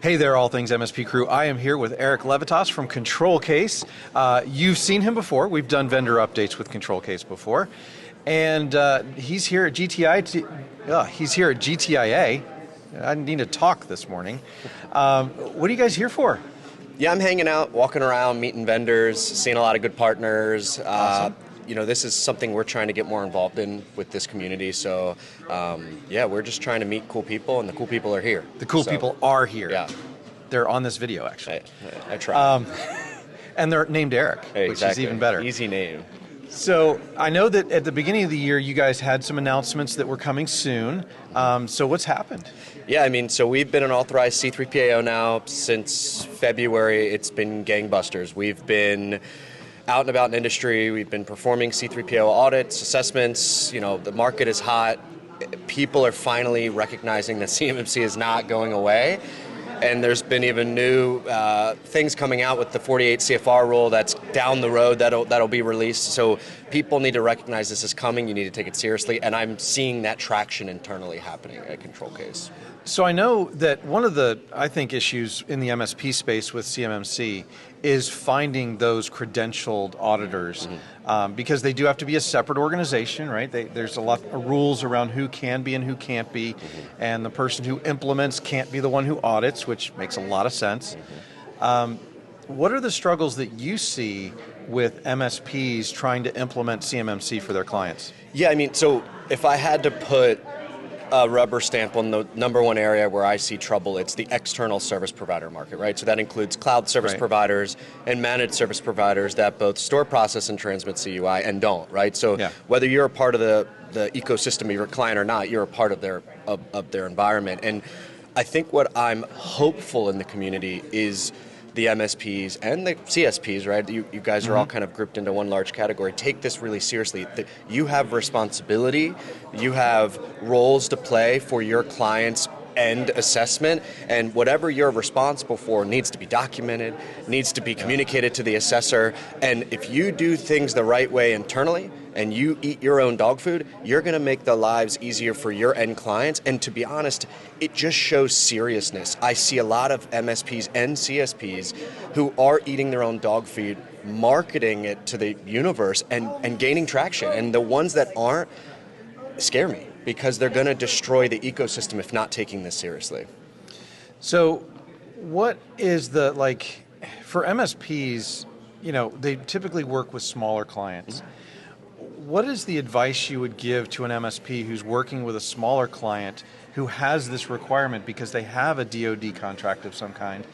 Hey there, all things MSP crew. I am here with Eric Levitas from Control Case. You've seen him before. We've done vendor updates with Control Case before. And he's here at GTIA. I need to talk this morning. What are you guys here for? Yeah, I'm hanging out, walking around, meeting vendors, seeing a lot of good partners. Awesome. This is something we're trying to get more involved in with this community. So, we're just trying to meet cool people, and the cool people are here. The cool people are here. Yeah. They're on this video, actually. I try. And they're named Eric, which is even better. Easy name. So I know that at the beginning of the year, you guys had some announcements that were coming soon. So what's happened? Yeah, so we've been an authorized C3 PAO now since February. It's been gangbusters. We've been out and about in industry. We've been performing C3 PAO audits, assessments. The market is hot. People are finally recognizing that CMMC is not going away. And there's been even new things coming out with the 48 CFR rule that's down the road that'll be released. So people need to recognize this is coming. You need to take it seriously. And I'm seeing that traction internally happening at Control Case. So I know that one of the, I think, issues in the MSP space with CMMC is finding those credentialed auditors, because they do have to be a separate organization, right? There's a lot of rules around who can be and who can't be, and the person who implements can't be the one who audits, which makes a lot of sense. What are the struggles that you see with MSPs trying to implement CMMC for their clients? Yeah, so if I had to put a rubber stamp on the number one area where I see trouble, it's the external service provider market, right? So that includes cloud service providers and managed service providers that both store, process, and transmit CUI and don't, right? So whether you're a part of the ecosystem of your client or not, you're a part of their environment. And I think what I'm hopeful in the community is the MSPs and the CSPs, right? You guys are all kind of grouped into one large category. Take this really seriously. You have responsibility. You have roles to play for your clients' end assessment, and whatever you're responsible for needs to be documented, needs to be communicated to the assessor. And if you do things the right way internally, and you eat your own dog food, you're going to make the lives easier for your end clients. And to be honest, it just shows seriousness. I see a lot of MSPs and CSPs who are eating their own dog food, marketing it to the universe and gaining traction. And the ones that aren't scare me, because they're going to destroy the ecosystem if not taking this seriously. So what is for MSPs, they typically work with smaller clients. What is the advice you would give to an MSP who's working with a smaller client who has this requirement because they have a DoD contract of some kind?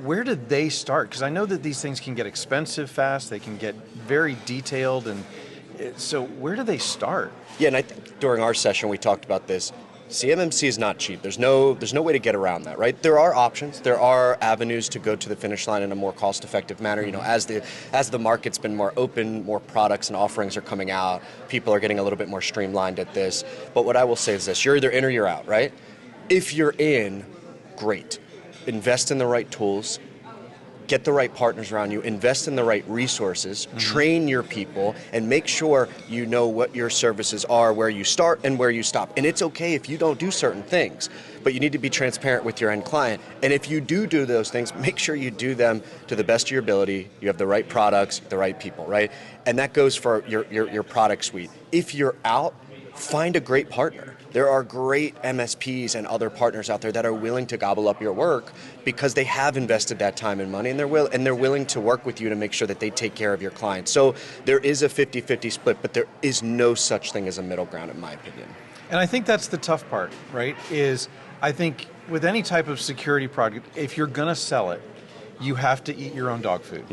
Where did they start? Because I know that these things can get expensive fast, they can get very detailed, and so where do they start? Yeah, and I think during our session we talked about this. CMMC is not cheap. There's no way to get around that, right? There are options. There are avenues to go to the finish line in a more cost-effective manner. As the market's been more open, more products and offerings are coming out, people are getting a little bit more streamlined at this. But what I will say is this: you're either in or you're out, right? If you're in, great. Invest in the right tools. Get the right partners around you, invest in the right resources, train your people, and make sure you know what your services are, where you start and where you stop. And it's okay if you don't do certain things, but you need to be transparent with your end client. And if you do those things, make sure you do them to the best of your ability. You have the right products, the right people, right? And that goes for your product suite. If you're out, find a great partner. There are great MSPs and other partners out there that are willing to gobble up your work because they have invested that time and money, and they're willing to work with you to make sure that they take care of your clients. So there is a 50-50 split, but there is no such thing as a middle ground, in my opinion. And I think that's the tough part, right? Is I think with any type of security product, if you're going to sell it, you have to eat your own dog food.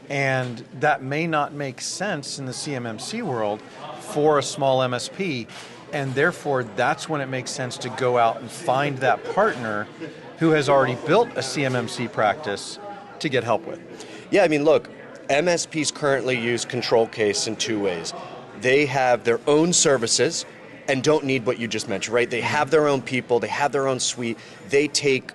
And that may not make sense in the CMMC world for a small MSP. And therefore, that's when it makes sense to go out and find that partner who has already built a CMMC practice to get help with. Yeah, look, MSPs currently use Control Case in two ways. They have their own services and don't need what you just mentioned, right? They have their own people, they have their own suite, they take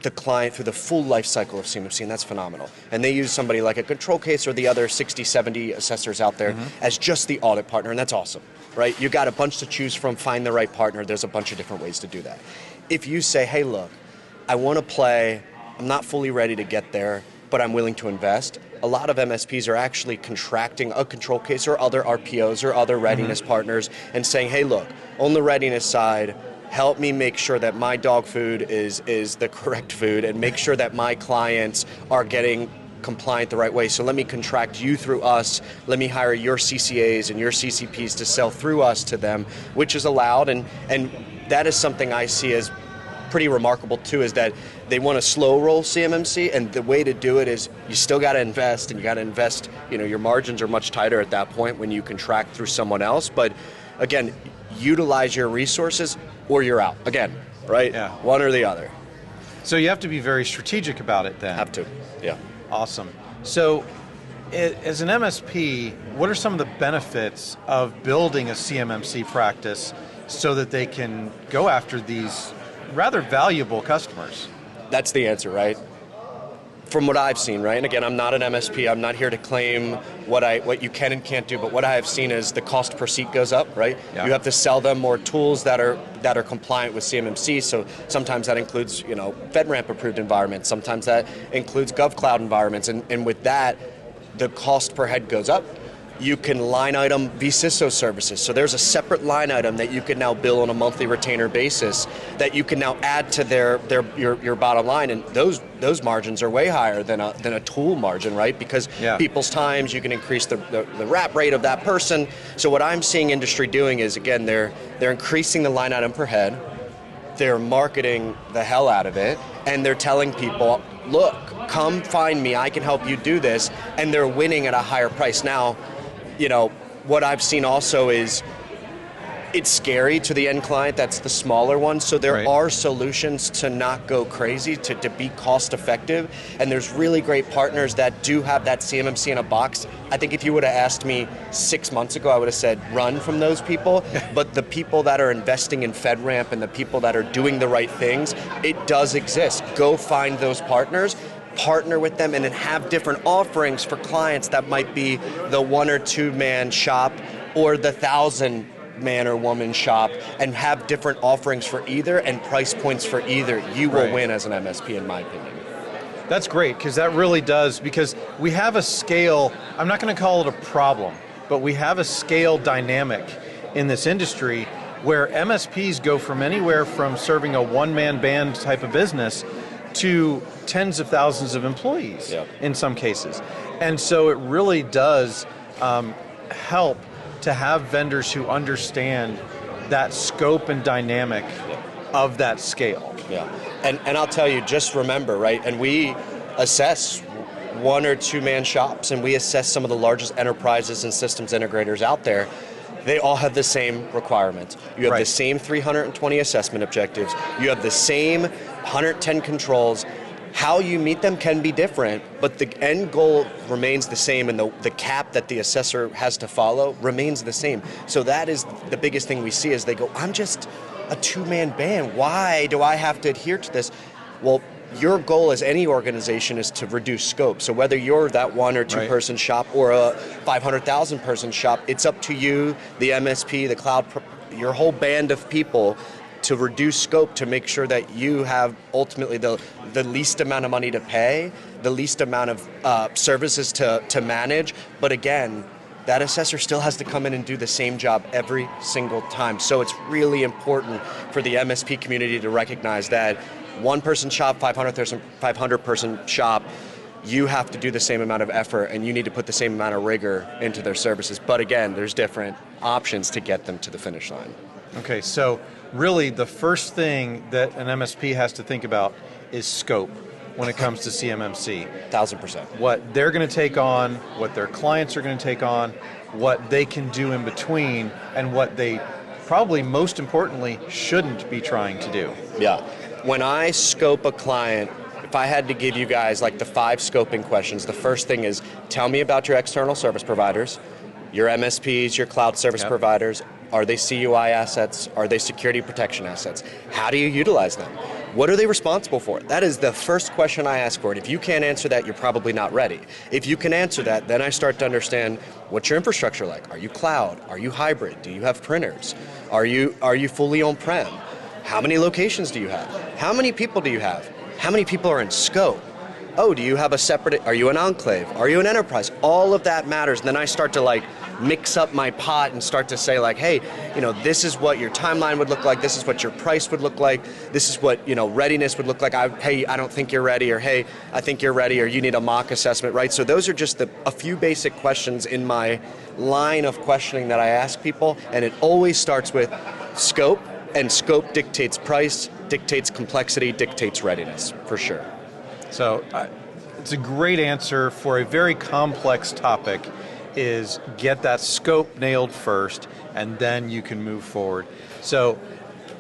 the client through the full life cycle of CMMC, and that's phenomenal. And they use somebody like a Control Case or the other 60, 70 assessors out there as just the audit partner, and that's awesome, right? You got a bunch to choose from, find the right partner. There's a bunch of different ways to do that. If you say, hey, look, I want to play, I'm not fully ready to get there, but I'm willing to invest. A lot of MSPs are actually contracting a control case or other RPOs or other readiness partners and saying, hey, look, on the readiness side, help me make sure that my dog food is the correct food and make sure that my clients are getting compliant the right way. So let me contract you through us. Let me hire your CCAs and your CCPs to sell through us to them, which is allowed. And that is something I see as pretty remarkable too, is that they want to slow roll CMMC, and the way to do it is you still got to invest, and you got to invest, your margins are much tighter at that point when you contract through someone else. But again, utilize your resources or you're out. Again, right? Yeah. One or the other. So you have to be very strategic about it then. Have to, yeah. Awesome. So as an MSP, what are some of the benefits of building a CMMC practice so that they can go after these rather valuable customers? That's the answer, right? From what I've seen, right? And again, I'm not an MSP. I'm not here to claim what you can and can't do, but what I have seen is the cost per seat goes up, right? Yeah. You have to sell them more tools that are compliant with CMMC. So sometimes that includes, FedRAMP approved environments. Sometimes that includes GovCloud environments. And with that, the cost per head goes up. You can line item vCISO services. So there's a separate line item that you can now bill on a monthly retainer basis that you can now add to your bottom line, and those margins are way higher than a tool margin, right? Because people's times, you can increase the wrap rate of that person. So what I'm seeing industry doing is, again, they're increasing the line item per head, they're marketing the hell out of it, and they're telling people, look, come find me, I can help you do this, and they're winning at a higher price. Now, what I've seen also is it's scary to the end client. That's the smaller one. So there are solutions to not go crazy, to be cost effective. And there's really great partners that do have that CMMC in a box. I think if you would have asked me 6 months ago, I would have said run from those people. But the people that are investing in FedRAMP and the people that are doing the right things, it does exist. Go find those partners, partner with them, and then have different offerings for clients that might be the 1 or 2 man shop or the 1,000 man or woman shop, and have different offerings for either and price points for either. You will win as an MSP, in my opinion. That's great, because that really does, because we have a scale, I'm not going to call it a problem, but we have a scale dynamic in this industry where MSPs go from anywhere from serving a one-man band type of business to tens of thousands of employees in some cases. And so it really does help to have vendors who understand that scope and dynamic of that scale. Yeah, and I'll tell you, just remember, right, and we assess 1 or 2 man shops, and we assess some of the largest enterprises and systems integrators out there. They all have the same requirements. You have the same 320 assessment objectives. You have the same 110 controls. How you meet them can be different, but the end goal remains the same, and the cap that the assessor has to follow remains the same. So that is the biggest thing we see, is they go, I'm just a 2-man band. Why do I have to adhere to this? Well, your goal as any organization is to reduce scope. So whether you're that 1 or 2 person shop or a 500,000 person shop, it's up to you, the MSP, the cloud, your whole band of people, to reduce scope, to make sure that you have ultimately the least amount of money to pay, the least amount of services to manage. But again, that assessor still has to come in and do the same job every single time. So it's really important for the MSP community to recognize that 1 person shop, 500 person shop, you have to do the same amount of effort, and you need to put the same amount of rigor into their services. But again, there's different options to get them to the finish line. Okay, so really the first thing that an MSP has to think about is scope when it comes to CMMC. 1,000%. What they're going to take on, what their clients are going to take on, what they can do in between, and what they probably most importantly shouldn't be trying to do. Yeah. When I scope a client, if I had to give you guys like the 5 scoping questions, the first thing is, tell me about your external service providers, your MSPs, your cloud service providers. Are they CUI assets? Are they security protection assets? How do you utilize them? What are they responsible for? That is the first question I ask for. And if you can't answer that, you're probably not ready. If you can answer that, then I start to understand, what's your infrastructure like? Are you cloud? Are you hybrid? Do you have printers? Are you fully on-prem? How many locations do you have? How many people do you have? How many people are in scope? Oh, do you have a separate, are you an enclave? Are you an enterprise? All of that matters. And then I start to like mix up my pot and start to say like, hey, this is what your timeline would look like. This is what your price would look like. This is what, readiness would look like. Hey, I don't think you're ready, or hey, I think you're ready, or you need a mock assessment, right? So those are just a few basic questions in my line of questioning that I ask people. And it always starts with scope, and scope dictates price, dictates complexity, dictates readiness, for sure. So it's a great answer for a very complex topic, is get that scope nailed first, and then you can move forward. So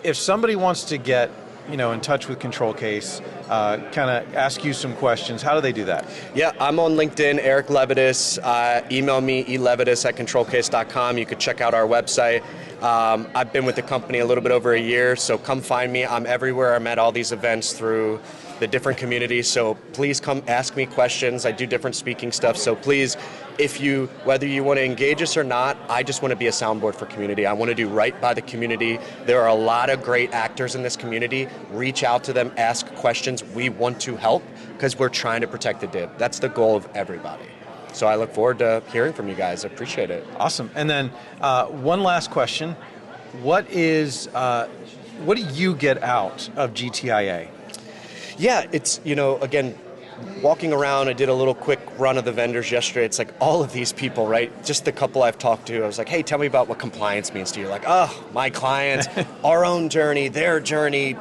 if somebody wants to get in touch with Control Case, kind of ask you some questions, how do they do that? Yeah, I'm on LinkedIn, Eric Levitas. Email me, elevitas@controlcase.com. You could check out our website. I've been with the company a little bit over a year, so come find me. I'm everywhere. I'm at all these events through the different communities, so please come ask me questions. I do different speaking stuff, so please, whether you want to engage us or not, I just want to be a soundboard for community. I want to do right by the community. There are a lot of great actors in this community. Reach out to them, ask questions. We want to help because we're trying to protect the DIB. That's the goal of everybody. So I look forward to hearing from you guys. I appreciate it. Awesome. And then one last question. What do you get out of GTIA? Yeah, it's, again, walking around, I did a little quick run of the vendors yesterday. It's like all of these people, right? Just the couple I've talked to, I was like, hey, tell me about what compliance means to you. Like, oh, my clients, our own journey, their journey,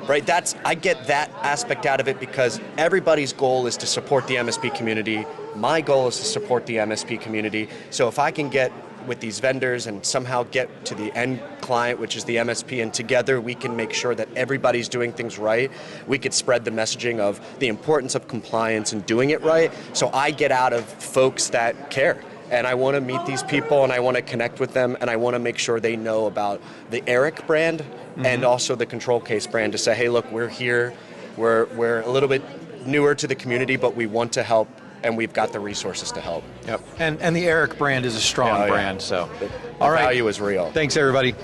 right? I get that aspect out of it because everybody's goal is to support the MSP community. My goal is to support the MSP community. So if I can get with these vendors and somehow get to the end client, which is the MSP, and together we can make sure that everybody's doing things right, we could spread the messaging of the importance of compliance and doing it right. So I get out of folks that care. And I want to meet these people and I want to connect with them and I want to make sure they know about the Eric brand and also the Control Case brand to say, hey, look, we're here. We're a little bit newer to the community, but we want to help. And we've got the resources to help. Yep. And the Eric brand is a strong brand. So, the all right. value is real. Thanks, everybody.